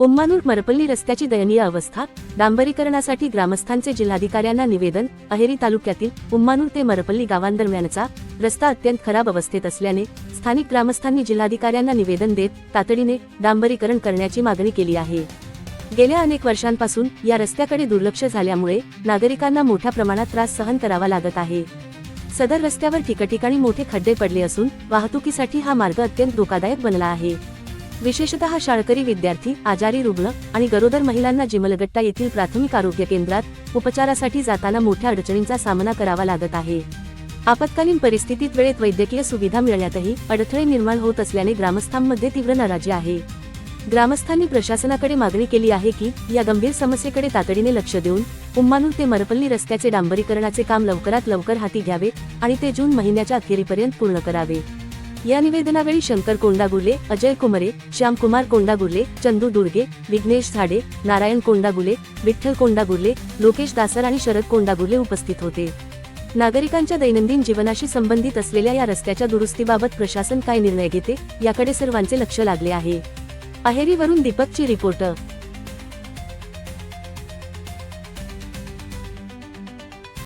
उम्मानूर मरपल्ली रस्त्याची दयनीय अवस्था, डांबरीकरणासाठी ग्रामस्थांचे जिल्हाधिकाऱ्यांना निवेदन. अहेरी तालुक्यातील उम्मानूर ते मरपल्ली गावांदरम्यानचा रस्ता अत्यंत खराब अवस्थेत असल्याने स्थानिक ग्रामस्थांनी जिल्हाधिकाऱ्यांना निवेदन देत तातडीने डांबरीकरण करण्याची मागणी केली आहे. गेल्या अनेक वर्षांपासून या रस्त्याकडे दुर्लक्ष झाल्यामुळे नागरिकांना मोठ्या प्रमाणात त्रास सहन करावा लागत आहे. सदर रस्त्यावर ठिकठिकाणी मोठे खड्डे पडले असून वाहतुकीसाठी हा मार्ग अत्यंत धोकादायक बनला आहे. विशेषतः शाळकरी विद्यार्थी, आजारी रुग्ण आणि गरोदर महिलांना जिमलगट्टा येथील प्राथमिक आरोग्य केंद्रात उपचारासाठी जाताना मोठ्या अडचणींचा सामना करावा लागत आहे. आपत्कालीन परिस्थितीत वेळेत वैद्यकीय सुविधा मिळण्यातही अडथळे निर्माण होत असल्याने ग्रामस्थांमध्ये तीव्र नाराजी आहे. ग्रामस्थांनी प्रशासनाकडे मागणी केली आहे की या गंभीर समस्येकडे तातडीने लक्ष देऊन उम्मानूर ते मरपल्ली रस्त्याचे डांबरीकरणाचे काम लवकरात लवकर हाती घ्यावे आणि ते जून महिन्याच्या अखेरीपर्यंत पूर्ण करावे. या निवेदनावेळी शंकर कोंडागुले, अजय कुमरे, श्यामकुमार कोंडागुले, चंदू दुर्गे, विघ्नेश झाडे, नारायण कोंडागुले, विठ्ठल कोंडागुले, लोकेश दासर आणि शरद कोंडागुले उपस्थित होते. नागरिकांच्या दैनंदिन जीवनाशी संबंधित असलेल्या या रस्त्याच्या दुरुस्तीबाबत प्रशासन काय निर्णय घेते याकडे सर्वांचे लक्ष लागले आहे. अहेरीवरून दीपकची रिपोर्ट.